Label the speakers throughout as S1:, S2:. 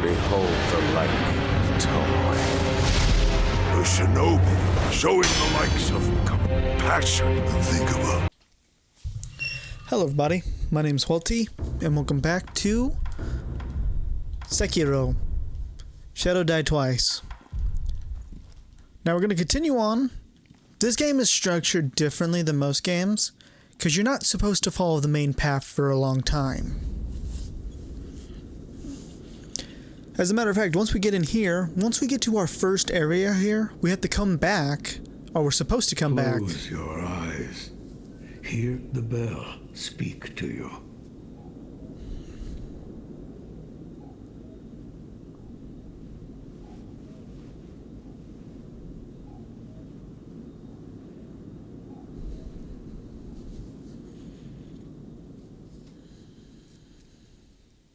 S1: Behold the lightning of Tomoe.
S2: A shinobi showing the likes of compassion unthinkable.
S3: Hello everybody, my name's Walty, and welcome back to Sekiro. Shadow Die Twice. Now we're going to continue on. This game is structured differently than most games, because you're not supposed to follow the main path for a long time. As a matter of fact, once we get in here, once we get to our first area here, we have to come back, or we're supposed to come back.
S2: Close your eyes. Hear the bell speak to you.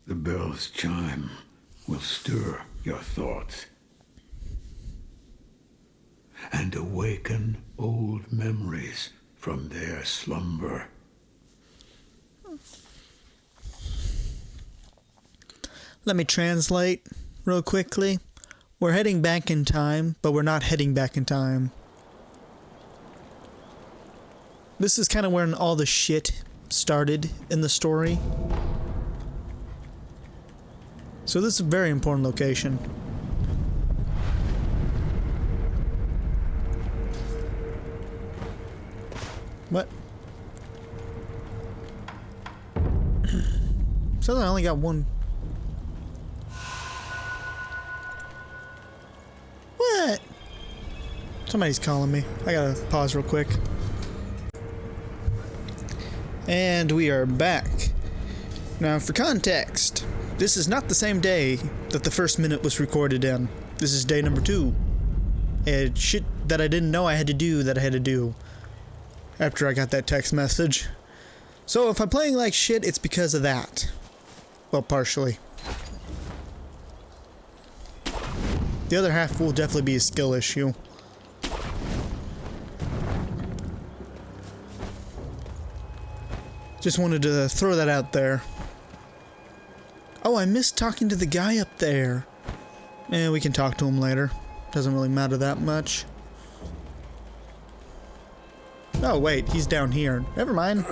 S2: The bell's chime will stir your thoughts and awaken old memories from their slumber.
S3: Let me translate real quickly. We're heading back in time, but we're not heading back in time. This is kind of where all the shit started in the story. So this is a very important location. What? So I only got one. What? Somebody's calling me. I gotta pause real quick. And we are back. Now for context, this is not the same day that the first minute was recorded in. This is day number 2. And shit that I didn't know I had to do that I had to do after I got that text message. So if I'm playing like shit, it's because of that. Well, partially. The other half will definitely be a skill issue. Just wanted to throw that out there. Oh, I missed talking to the guy up there. We can talk to him later. Doesn't really matter that much. Oh, wait, he's down here. Never mind.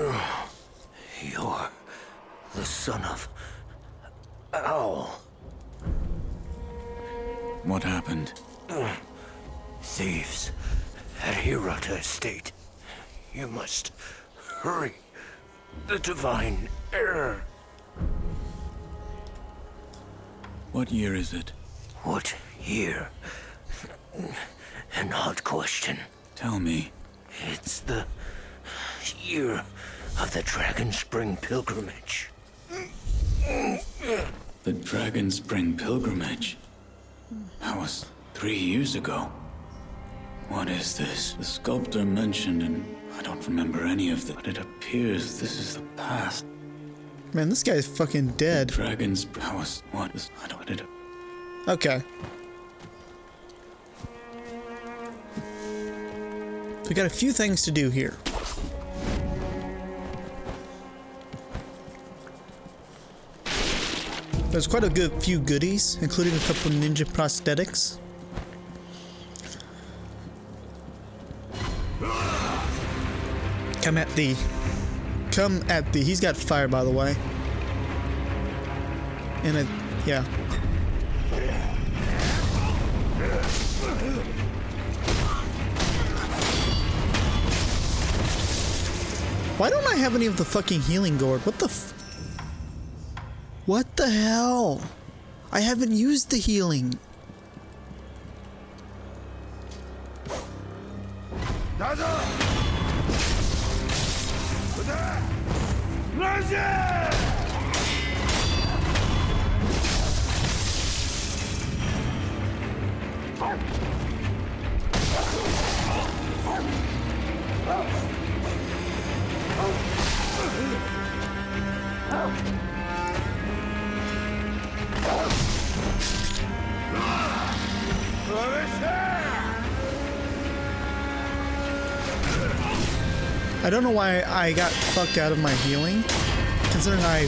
S1: You're the son of Owl.
S4: What happened?
S1: Thieves at Hirata Estate. You must hurry. The divine heir.
S4: What year is it?
S1: What year? An odd question.
S4: Tell me.
S1: It's the year of the Dragon Spring pilgrimage.
S4: The Dragon Spring pilgrimage? That was 3 years ago. What is this? The sculptor mentioned, and I don't remember any of it, but it appears this is the past.
S3: Man, this guy's fucking dead.
S4: Dragons. That was what? I don't. It.
S3: Okay. We got a few things to do here. There's quite a good few goodies, including a couple ninja prosthetics. Come at thee. Come at thee. He's got fire, by the way. And yeah. Why don't I have any of the fucking healing gourd? What the What the hell? I haven't used the healing. I don't know why I got fucked out of my healing, considering I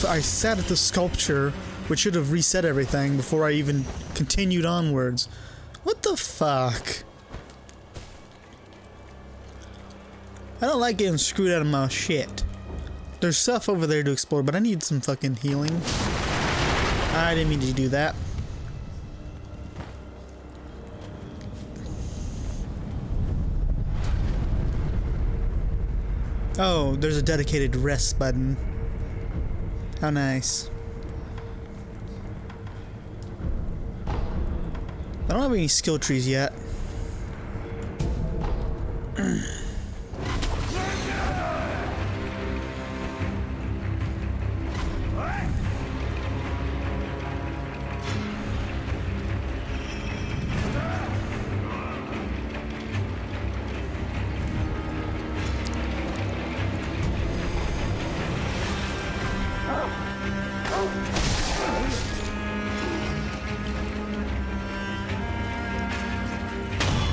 S3: I sat at the sculpture, which should have reset everything before I even continued onwards. What the fuck? I don't like getting screwed out of my shit. There's stuff over there to explore, but I need some fucking healing. I didn't mean to do that. Oh, there's a dedicated rest button. How nice. I don't have any skill trees yet.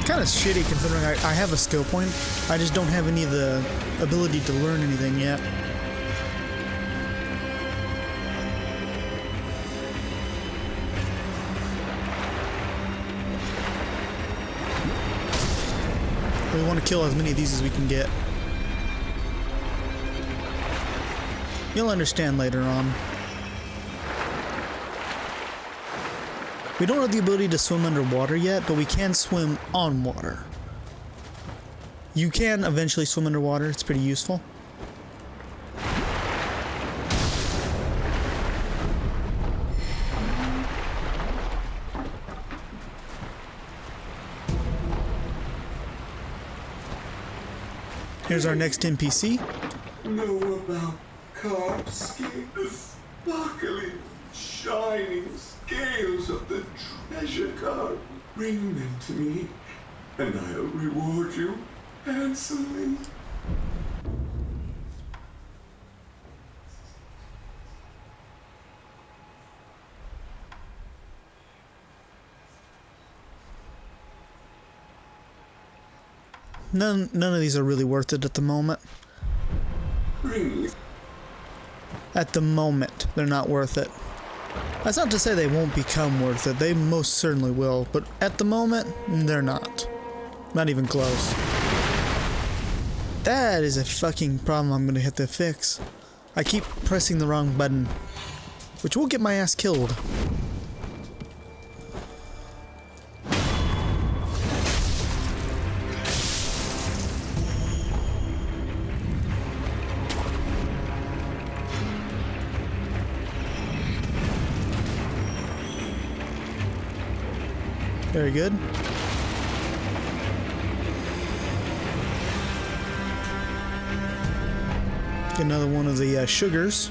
S3: Kind of shitty considering I have a skill point. I just don't have any of the ability to learn anything yet. We want to kill as many of these as we can get. You'll understand later on. We don't have the ability to swim underwater yet, but we can swim on water. You can eventually swim underwater, it's pretty useful. Here's our next NPC.
S5: Know about carp skin, the sparkling, shining scales of the treasure card. Bring them to me, and I'll reward you handsomely.
S3: None of these are really worth it at the moment.
S5: Bring me.
S3: At the moment, they're not worth it. That's not to say they won't become worth it. They most certainly will. But at the moment, they're not. Not even close. That is a fucking problem I'm gonna have to fix. I keep pressing the wrong button, which will get my ass killed. Very good. Get another one of the sugars.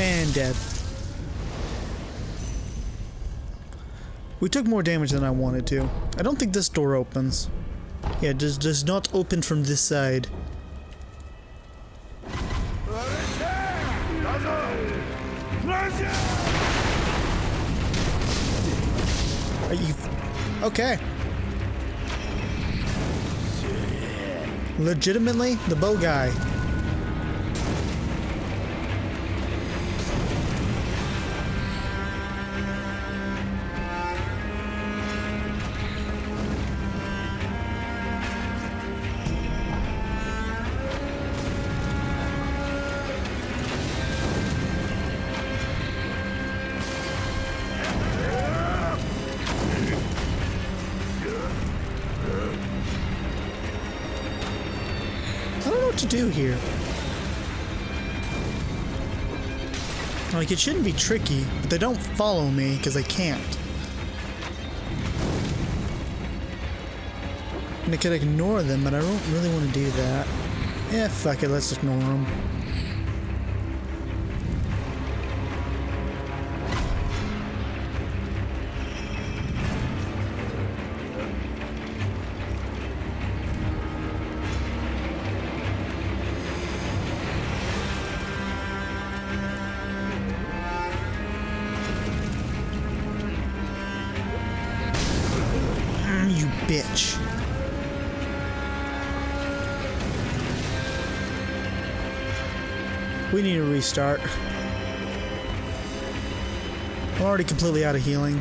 S3: And dead. We took more damage than I wanted to. I don't think this door opens. Yeah, it does not open from this side. Are you... Okay. Legitimately, the bow guy. I don't know what to do here. Like, it shouldn't be tricky, but they don't follow me because they can't. And I could ignore them, but I don't really want to do that. Yeah, fuck it, let's ignore them. You bitch. We need a restart. I'm already completely out of healing.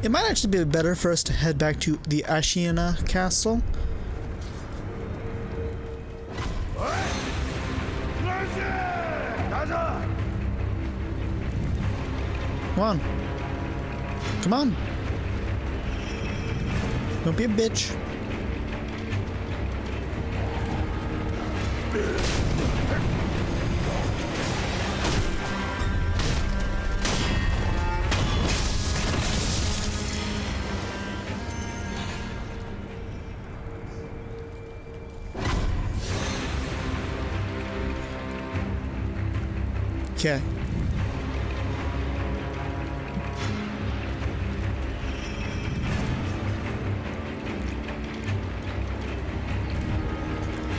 S3: It might actually be better for us to head back to the Ashiana Castle. Come on. Come on. Don't be a bitch. Okay.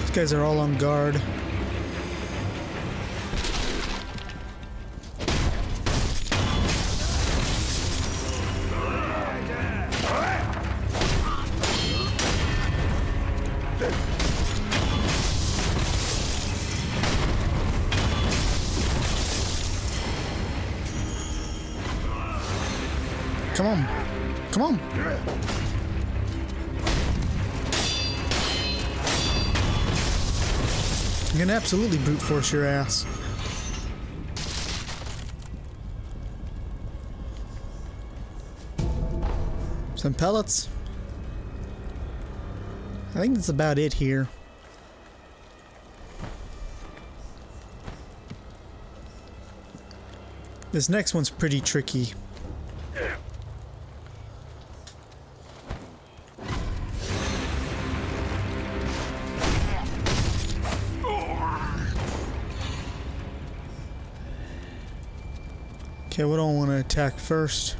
S3: These guys are all on guard. Come on. Come on. I'm gonna absolutely brute force your ass. Some pellets. I think that's about it here. This next one's pretty tricky. Okay, what do I want to attack first?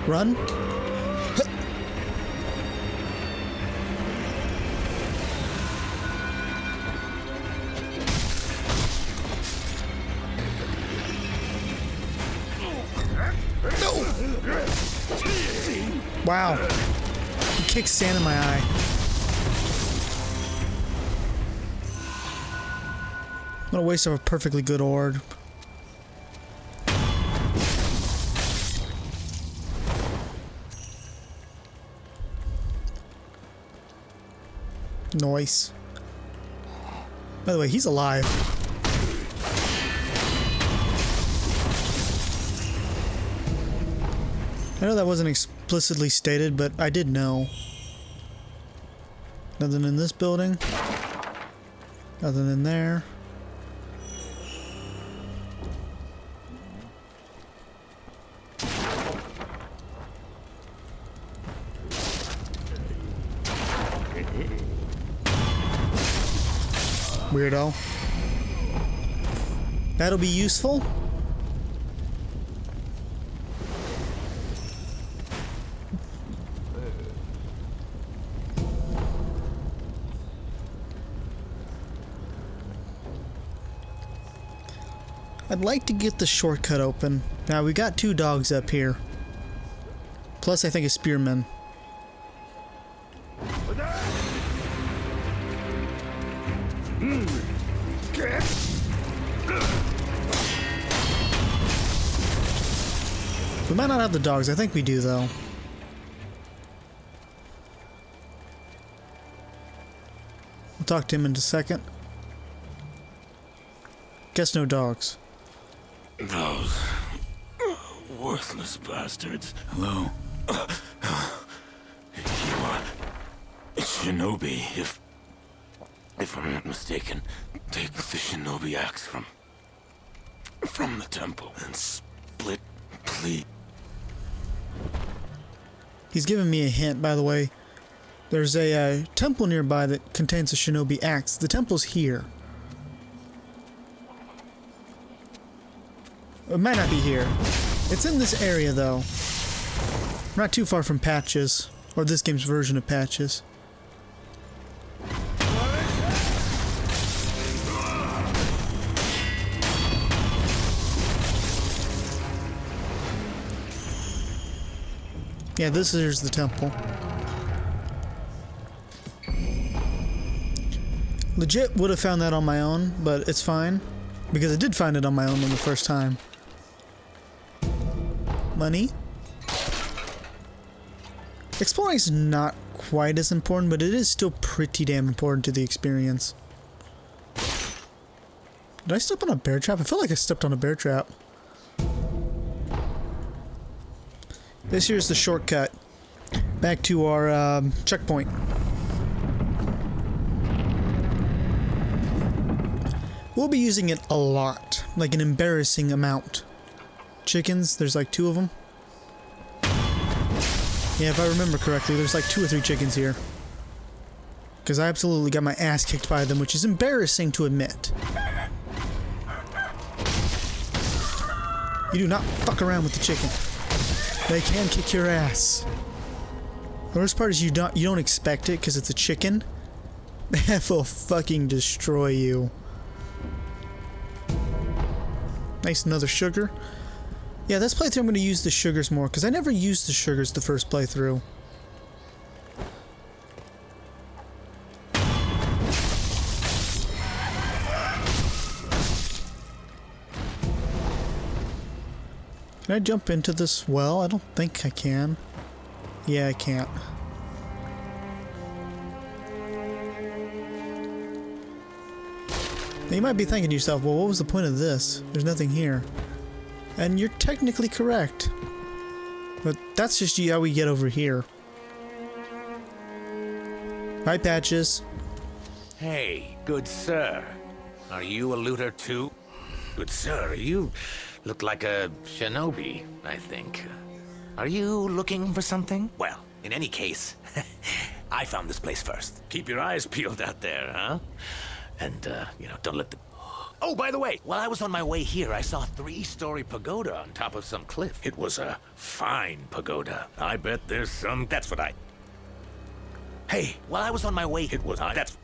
S3: Run. No. Wow. He kicked sand in my eye. What a waste of a perfectly good orb. Nice. By the way, he's alive. I know that wasn't explicitly stated, but I did know. Nothing in this building. Nothing in there. Weirdo. That'll be useful. I'd like to get the shortcut open. Now, we got 2 dogs up here. Plus, I think a spearman. We might not have the dogs. I think we do, though. We'll talk to him in a second. Guess no dogs.
S1: Those worthless bastards.
S4: Hello.
S1: You are shinobi, if I'm not mistaken. Take the shinobi axe from the temple and split, please.
S3: He's giving me a hint, by the way. There's a temple nearby that contains a shinobi axe. The temple's here. It might not be here. It's in this area, though. We're not too far from Patches, or this game's version of Patches. Yeah, this is the temple. Legit would have found that on my own, but it's fine. Because I did find it on my own on the first time. Money. Exploring is not quite as important, but it is still pretty damn important to the experience. Did I step on a bear trap? I feel like I stepped on a bear trap. This here's the shortcut back to our checkpoint. We'll be using it a lot, like an embarrassing amount. Chickens, there's like 2 of them. Yeah, if I remember correctly, there's like 2 or 3 chickens here. Because I absolutely got my ass kicked by them, which is embarrassing to admit. You do not fuck around with the chicken. They can kick your ass. The worst part is you don't expect it because it's a chicken. That will fucking destroy you. Nice, another sugar. Yeah, this playthrough I'm going to use the sugars more because I never used the sugars the first playthrough. Can I jump into this well? I don't think I can. Yeah, I can't. Now you might be thinking to yourself, well, what was the point of this? There's nothing here. And you're technically correct. But that's just how we get over here. Hi, Patches.
S1: Hey, good sir. Are you a looter too? Good sir, you look like a shinobi, I think. Are you looking for something? Well, in any case, I found this place first. Keep your eyes peeled out there, huh? And, don't let the... Oh, by the way, while I was on my way here, I saw a 3-story pagoda on top of some cliff. It was a fine pagoda. I bet there's some... That's what I... Hey, while I was on my way, it was... That's...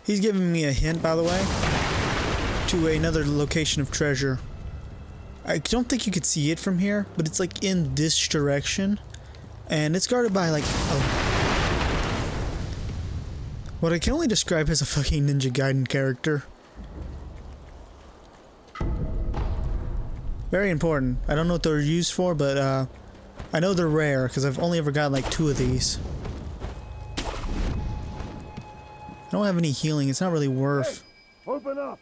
S3: He's giving me a hint, by the way, to another location of treasure. I don't think you could see it from here, but it's like in this direction. And it's guarded by like what I can only describe as a fucking Ninja Gaiden character. Very important. I don't know what they're used for, but I know they're rare because I've only ever got like 2 of these. I don't have any healing. It's not really worth.
S6: Hey, open up!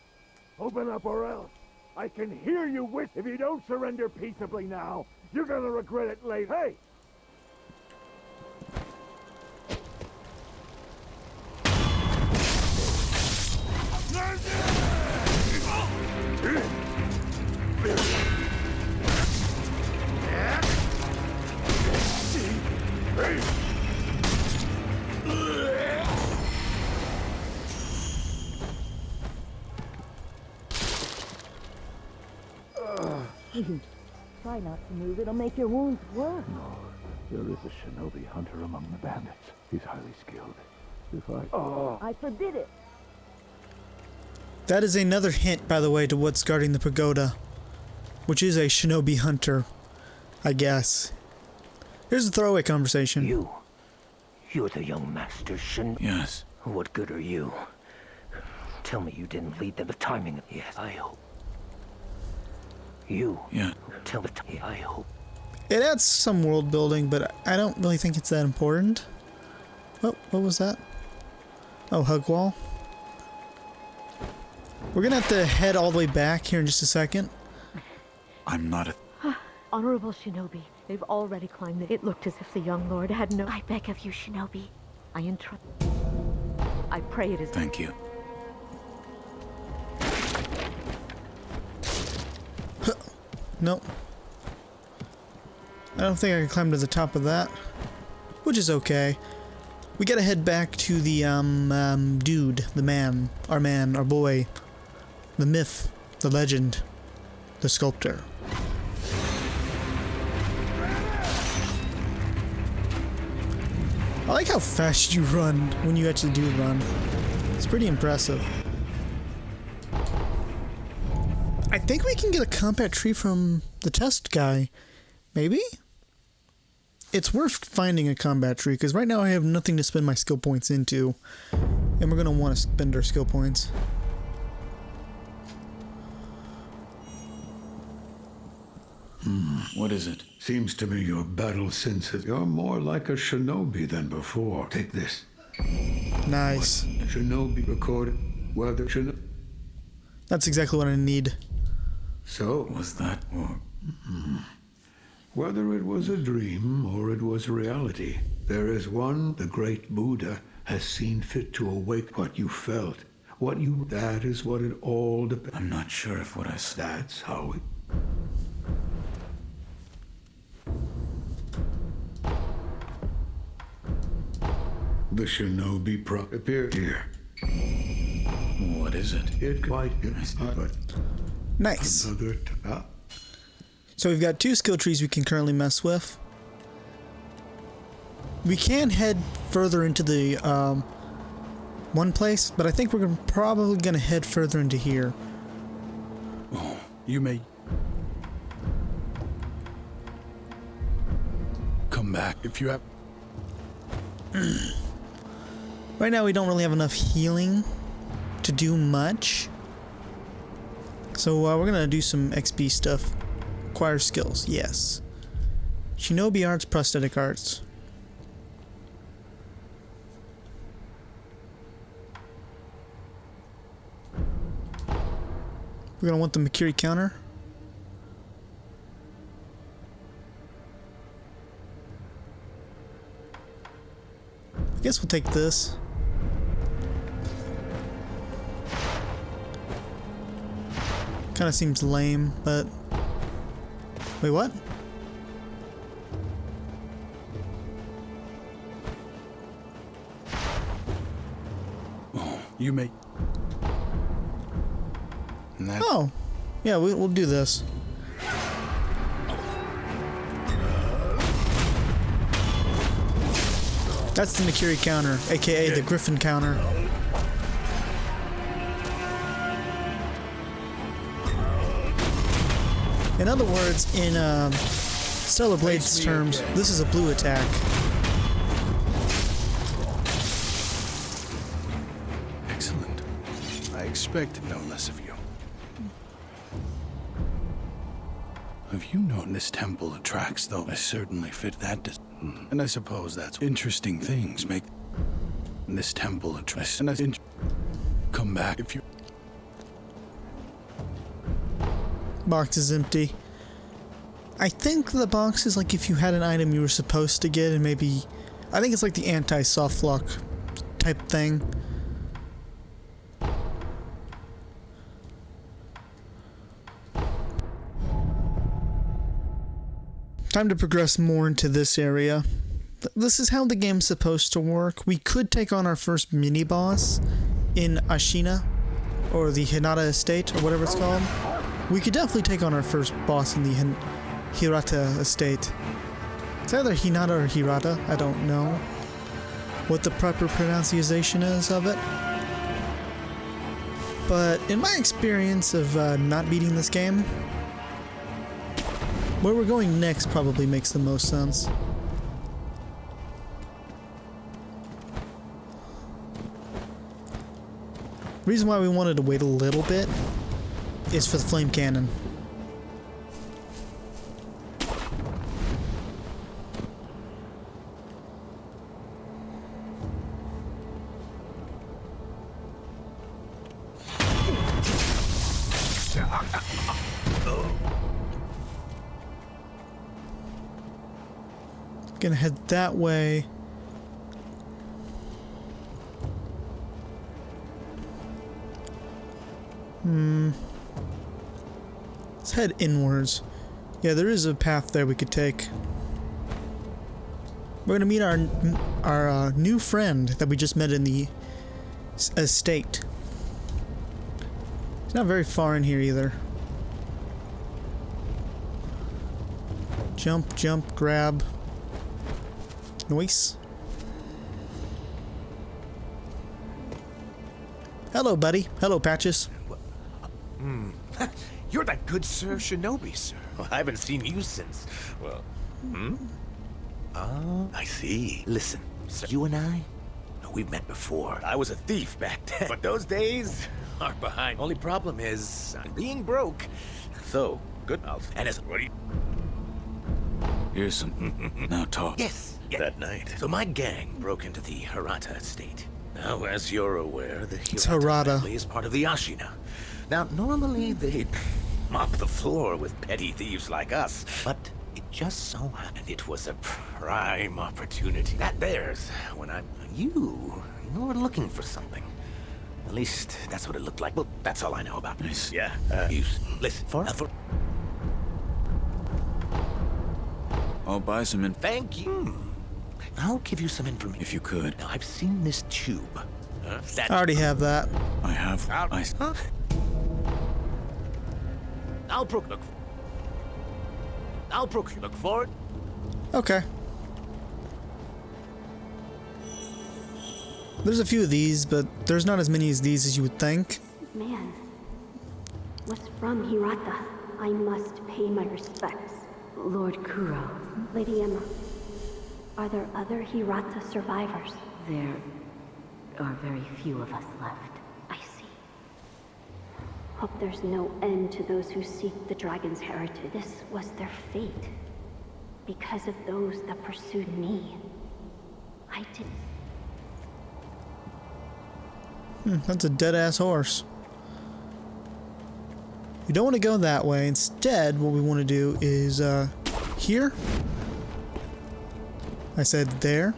S6: Open up or else! I can hear you wish. If you don't surrender peaceably now, you're gonna regret it later. Hey!
S7: Try not to move, it'll make your wounds worse.
S6: No, there is a shinobi hunter among the bandits. He's highly skilled. If I... Oh!
S7: I forbid it.
S3: That is another hint, by the way, to what's guarding the pagoda, which is a shinobi hunter, I guess. Here's a throwaway conversation.
S8: You're the young master Shin.
S4: Yes.
S8: What good are you? Tell me you didn't lead them. The timing. Yes, I hope.
S4: Yeah.
S8: Tell me. I hope.
S3: It adds some world building, but I don't really think it's that important. Oh, what was that? Oh, hug wall. We're gonna have to head all the way back here in just a second.
S4: I'm not a...
S7: Honorable Shinobi, they've already climbed it. It looked as if the young lord had no... I beg of you, Shinobi. I entrust... I pray it is...
S4: Thank you.
S3: Nope. I don't think I can climb to the top of that. Which is okay. We gotta head back to the, dude. The man. Our boy. The myth. The legend. The sculptor. I like how fast you run when you actually do run. It's pretty impressive. I think we can get a combat tree from the test guy. Maybe? It's worth finding a combat tree, because right now I have nothing to spend my skill points into. And we're going to want to spend our skill points.
S4: What is it?
S2: Seems to me your battle senses. You're more like a shinobi than before. Take this.
S3: Nice.
S2: Shinobi recorded. Whether shinobi...
S3: That's exactly what I need.
S2: So,
S4: Was that or...
S2: whether it was a dream or it was reality, there is one the great Buddha has seen fit to awake what you felt. That is what it all depends.
S4: I'm not sure if what I said...
S2: That's how it... The shinobi appeared here.
S4: What is it?
S2: It quite is, but
S3: Nice.
S2: another
S3: So we've got 2 skill trees we can currently mess with. We can head further into the one place, but I think we're probably going to head further into here.
S6: Oh, you may come back if you have...
S3: Right now we don't really have enough healing to do much. So we're going to do some XP stuff. Acquire skills, yes. Shinobi arts, prosthetic arts. We're going to want the Makiri counter. I guess we'll take this. Kind of seems lame, but... Wait, what?
S6: Oh, you may... And that...
S3: Oh! Yeah, we'll do this. That's the Makiri counter, aka the Griffin counter. In other words, in Stellar Blade's terms, this is a blue attack.
S6: Excellent. I expected no less of you. Have you known this temple attracts, though? I certainly fit that. And I suppose that's interesting things make this temple attract. And I come back if you.
S3: Box is empty. I think the box is like if you had an item you were supposed to get, and maybe... I think it's like the anti-soft lock type thing. Time to progress more into this area. This is how the game's supposed to work. We could take on our first mini-boss in Ashina, or the Hinata Estate, or whatever it's called. We could definitely take on our first boss in the Hirata Estate. It's either Hinata or Hirata, I don't know what the proper pronunciation is of it. But in my experience of not beating this game, where we're going next probably makes the most sense. Reason why we wanted to wait a little bit is for the flame cannon. Gonna head that way. Let's head inwards. Yeah, there is a path there we could take. We're gonna meet our new friend that we just met in the estate. He's not very far in here either. Jump, jump, grab. Nice. Hello, buddy. Hello, Patches.
S1: You're that good Sir Shinobi, sir. Well, I haven't seen you since, well, I see. Listen, sir, you and I, we've met before. I was a thief back then, but those days are behind. Only problem is, I'm being broke. So, good mouth. And as what do you...
S4: Here's some. Now talk.
S1: Yes, that night. So my gang broke into the Hirata estate. Now, as you're aware, the Hirata family is part of the Ashina. Now, normally they'd mop the floor with petty thieves like us, but it just so happened it was a prime opportunity. That there's when you were looking for something. At least that's what it looked like. Well, that's all I know about this. Yeah. Listen for.
S4: I'll buy some
S1: Thank you. I'll give you some information.
S4: if you could.
S1: Now, I've seen this tube.
S3: I already have that.
S4: I have.
S1: Huh? I'll look for it.
S3: Okay. There's a few of these, but there's not as many as these as you would think.
S9: Man was from Hirata. I must pay my respects.
S7: Lord Kuro,
S9: Lady Emma, are there other Hirata survivors?
S7: there are very few of us left.
S9: I see. Hope there's no end to those who seek the dragon's heritage. This was their fate. Because of those that pursued me. I didn't.
S3: That's a dead-ass horse. We don't want to go that way. Instead, what we want to do is, here. I said there.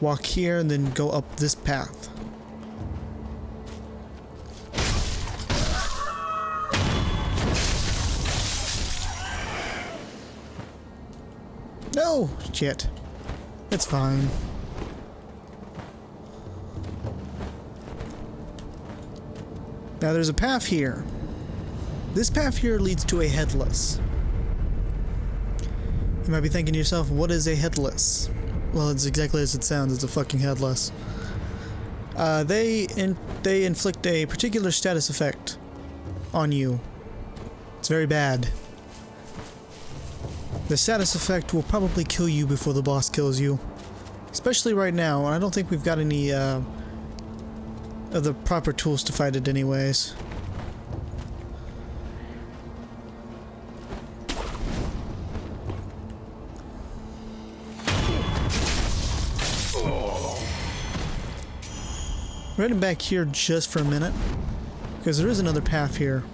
S3: Walk here and then go up this path. No! Shit. It's fine. Now there's a path here. This path here leads to a headless. You might be thinking to yourself, what is a headless? Well, it's exactly as it sounds. It's a fucking headless. They inflict a particular status effect on you. It's very bad. The status effect will probably kill you before the boss kills you. Especially right now, and I don't think we've got any of the proper tools to fight it anyways. We're heading back here just for a minute, because there is another path here.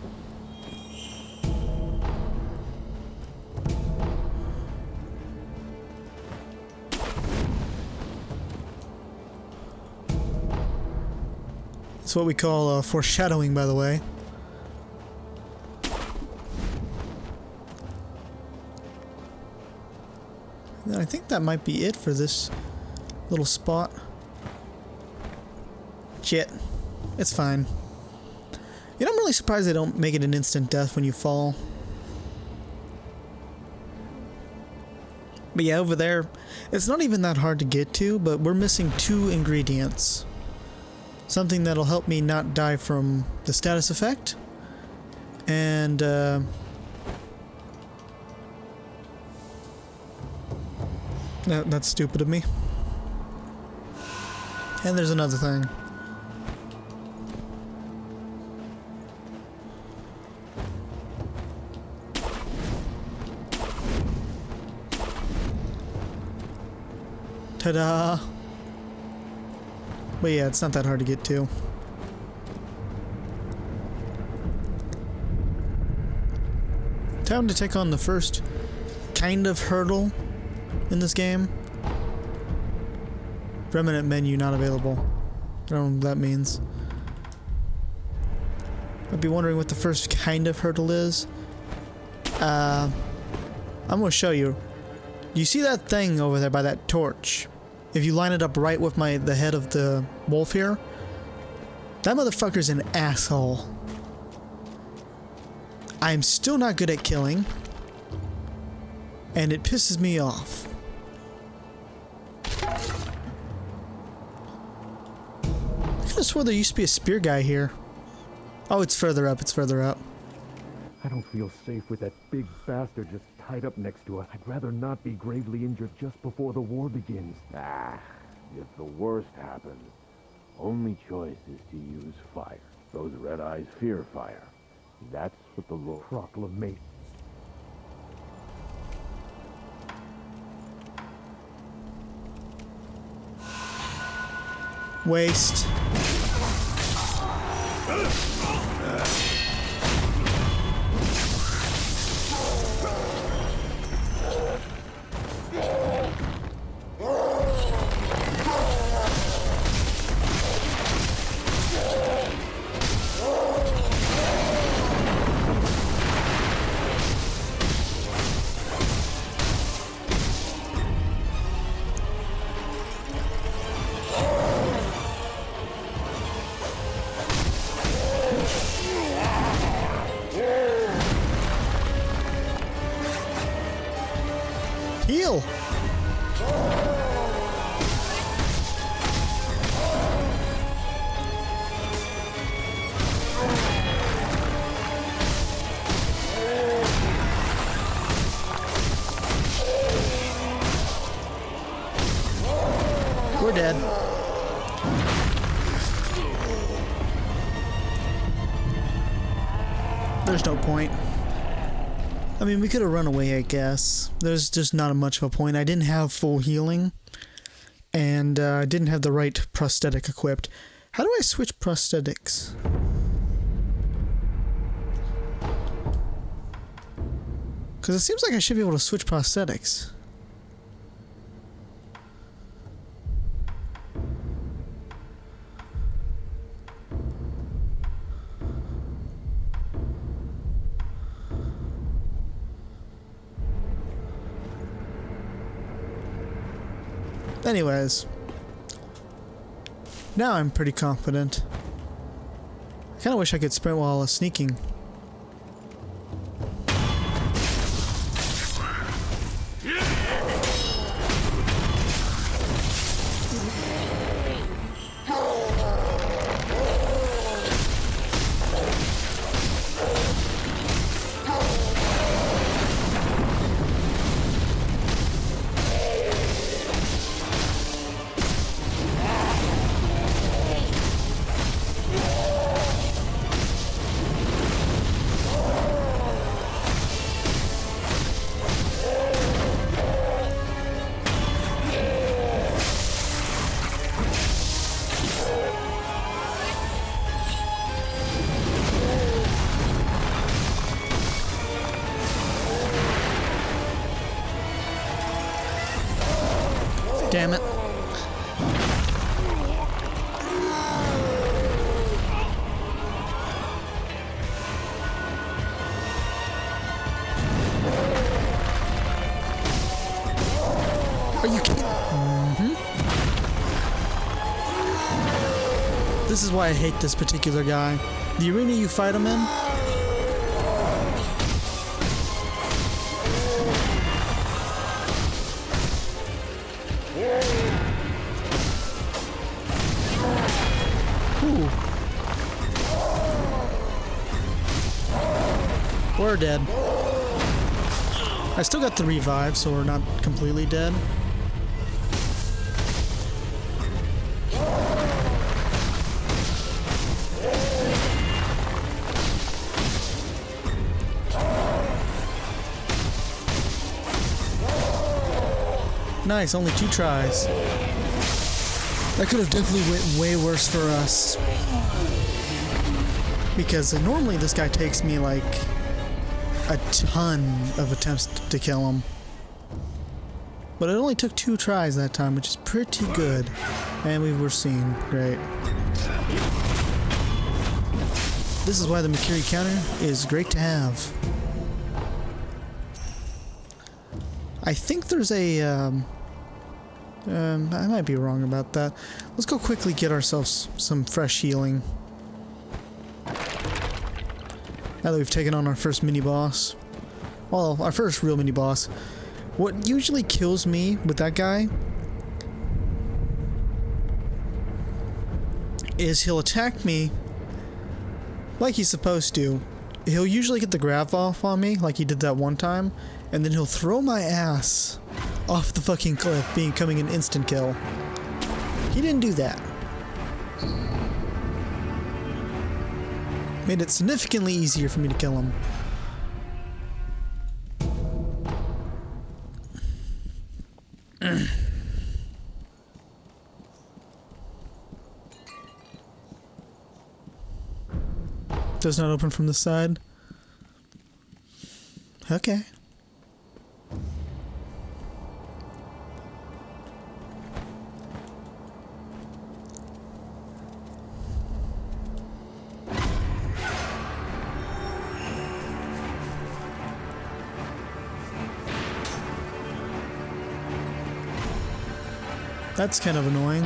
S3: It's what we call foreshadowing, by the way. And I think that might be it for this little spot. Shit. It's fine. You know, I'm really surprised they don't make it an instant death when you fall. But yeah, over there, it's not even that hard to get to, but we're missing 2 ingredients. something that'll help me not die from the status effect. And that's stupid of me. And there's another thing. Ta-da! But yeah, it's not that hard to get to. Time to take on the first kind of hurdle in this game. Remnant menu not available. I don't know what that means. I'd be wondering what the first kind of hurdle is. I'm gonna show you. You see that thing over there by that torch? If you line it up right with the head of the wolf here, that motherfucker's an asshole. I'm still not good at killing, and it pisses me off. I could have swore there used to be a spear guy here. Oh, it's further up, it's further up.
S10: I don't feel safe with that big bastard just tied up next to us. I'd rather not be gravely injured just before the war begins.
S11: If the worst happens, only choice is to use fire. Those red eyes fear fire. That's what the Lord
S10: Proclamate.
S3: Waste. Heal! We're dead. There's no point. I mean, we could have run away, I guess. There's just not much of a point. I didn't have full healing, and I didn't have the right prosthetic equipped. How do I switch prosthetics? Because it seems like I should be able to switch prosthetics. Anyways, now I'm pretty confident. I kind of wish I could sprint while sneaking. Damn it. Are you kidding? This is why I hate this particular guy. The arena you fight him in, We're dead. I still got the revive, so we're not completely dead. Nice, only 2 tries. That could have definitely went way worse for us. Because normally this guy takes me like a ton of attempts to kill him. But it only took 2 tries that time, which is pretty good. And we were seen. Great. This is why the Makiri counter is great to have. I think there's a, I might be wrong about that. Let's go quickly get ourselves some fresh healing. Now that we've taken on our first mini-boss. Well, our first real mini-boss. What usually kills me with that guy is he'll attack me like he's supposed to. He'll usually get the grab off on me, like he did that one time, and then he'll throw my ass off the fucking cliff, becoming an instant kill. He didn't do that. Made it significantly easier for me to kill him. Does not open from the side. Okay. That's kind of annoying.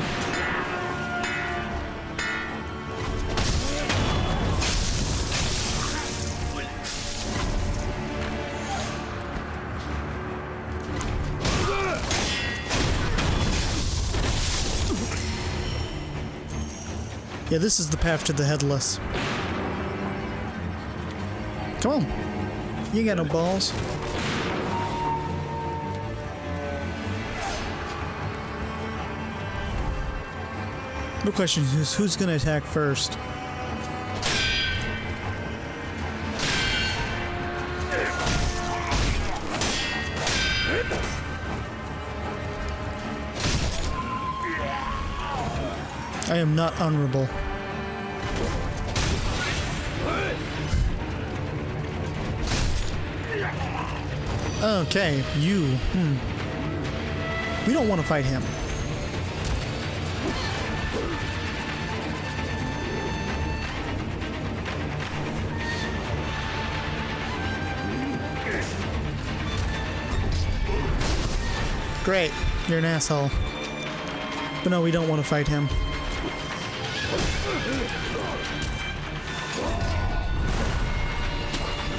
S3: Yeah, this is the path to the headless. Come on. You ain't got no balls. The question is, who's gonna attack first? I am not honorable. Okay, you. We don't want to fight him. Great, you're an asshole. But no, we don't want to fight him.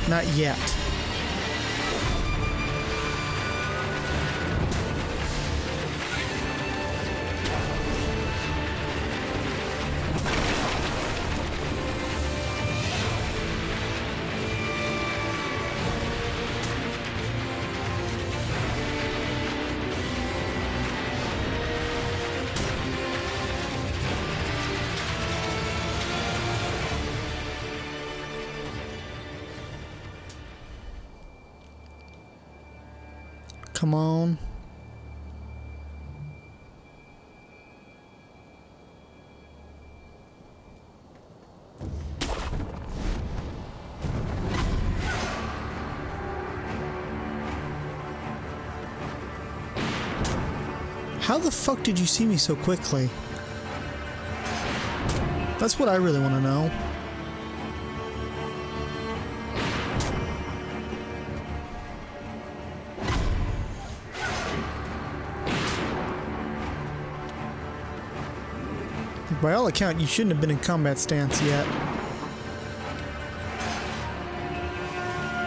S3: Not yet. Come on. How the fuck did you see me so quickly? That's what I really want to know. By all accounts, you shouldn't have been in combat stance yet.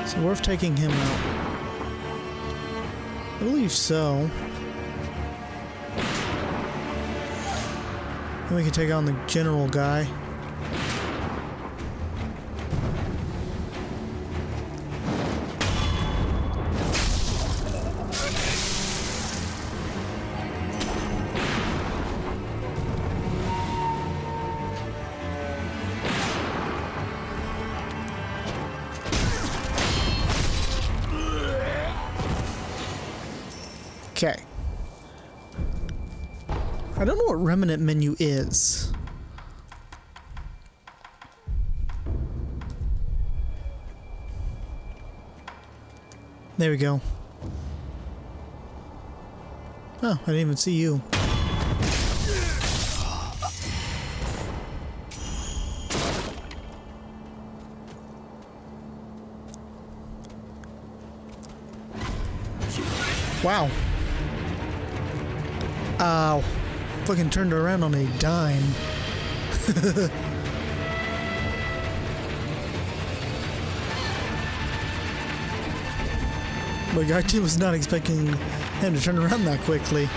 S3: So worth taking him out. I believe so. Then we can take on the general guy. Okay. I don't know what remnant menu is. There we go. Oh, I didn't even see you. Wow. Ow. Fucking turned around on a dime. Like, I was not expecting him to turn around that quickly.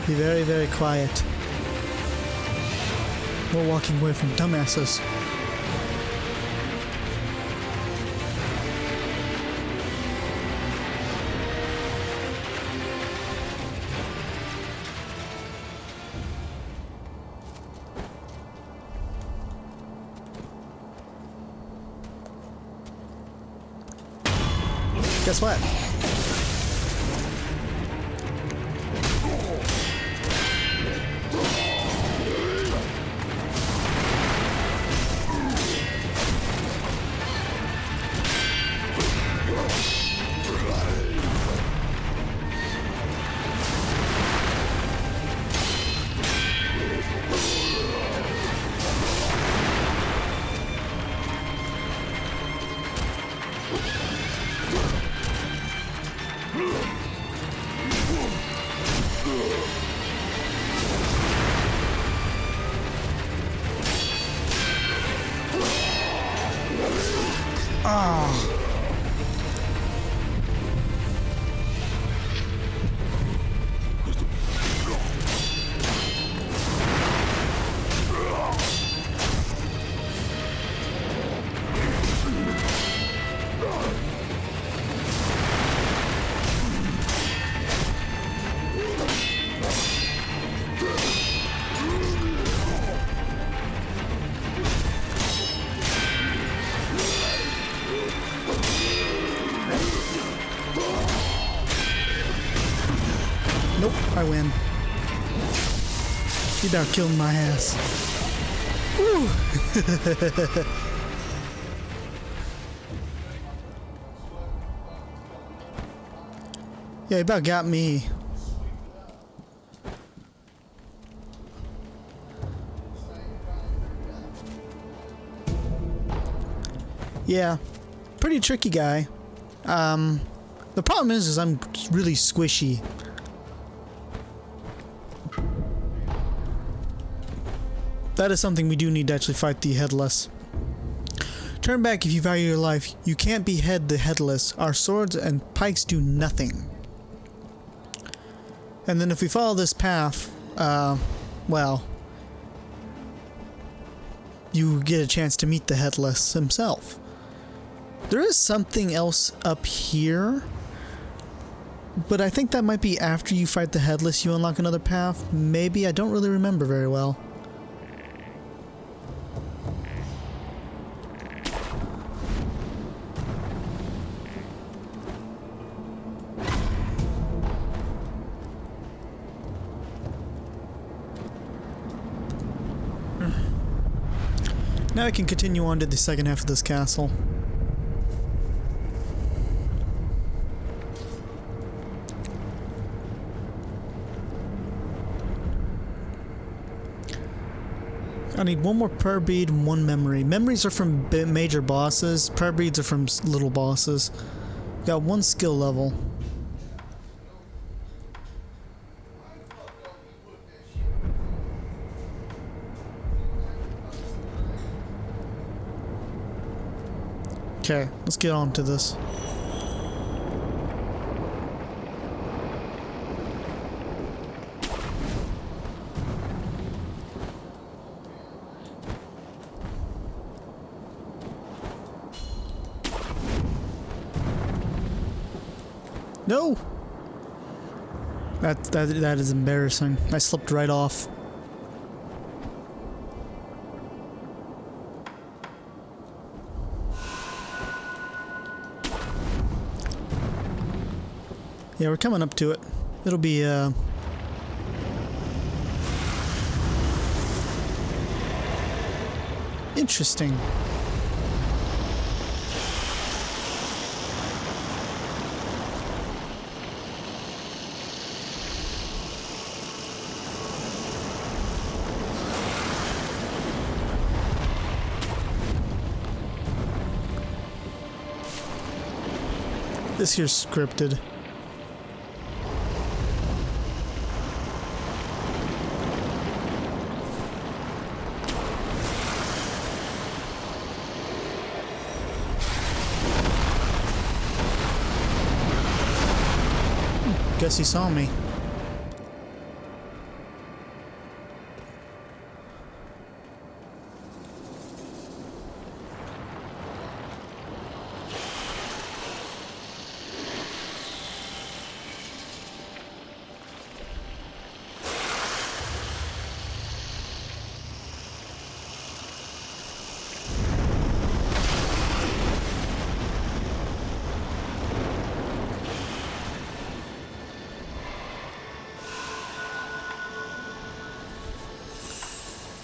S3: Be very, very quiet. We're walking away from dumbasses. Guess what? Nope, I win. You about killed my ass. Woo! Yeah, he about got me. Yeah, pretty tricky guy. The problem is I'm really squishy. That is something we do need to actually fight the headless. Turn back if you value your life. You can't behead the headless. Our swords and pikes do nothing. And then if we follow this path, well, you get a chance to meet the headless himself. There is something else up here, but I think that might be after you fight the headless you unlock another path. Maybe, I don't really remember very well. Now I can continue on to the second half of this castle. I need one more prayer bead and one memory. Memories are from major bosses. Prayer beads are from little bosses. Got one skill level. Okay, let's get on to this. No! That is embarrassing. I slipped right off. Yeah, we're coming up to it. It'll be, interesting. This here's scripted. Guess he saw me.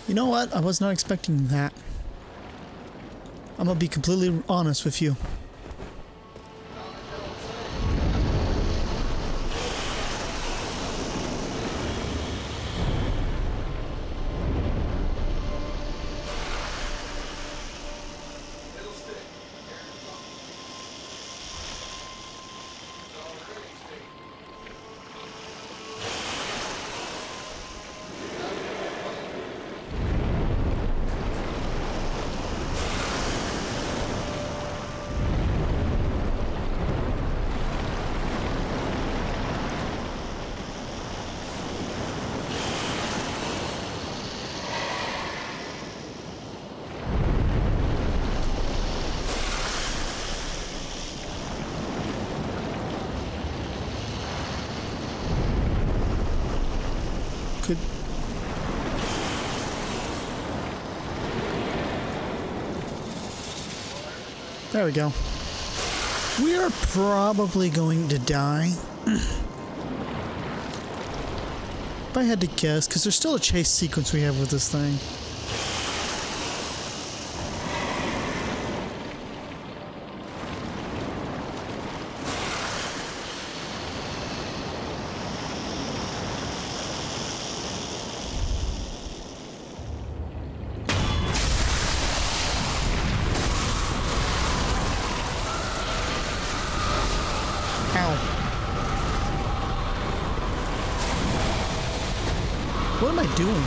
S3: You know what? I was not expecting that. I'm gonna be completely honest with you. Could... There we go. We are probably going to die. If I had to guess, because there's still a chase sequence we have with this thing. What am I doing?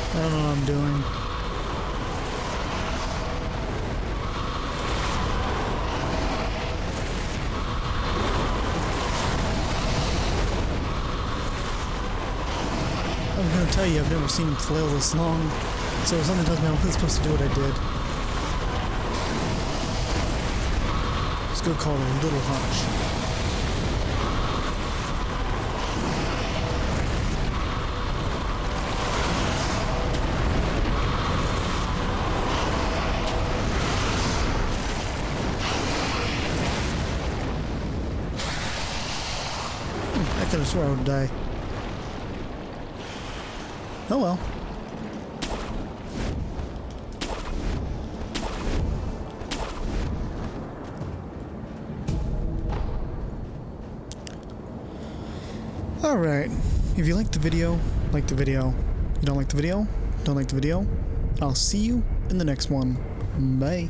S3: I don't know what I'm doing. I'm gonna tell you, I've never seen him flail this long, so if something tells me I wasn't supposed to do what I did. Just go call it a little hunch. I could have swore I would die. Oh well. Alright. If you like the video, like the video. If you don't like the video, don't like the video. I'll see you in the next one. Bye.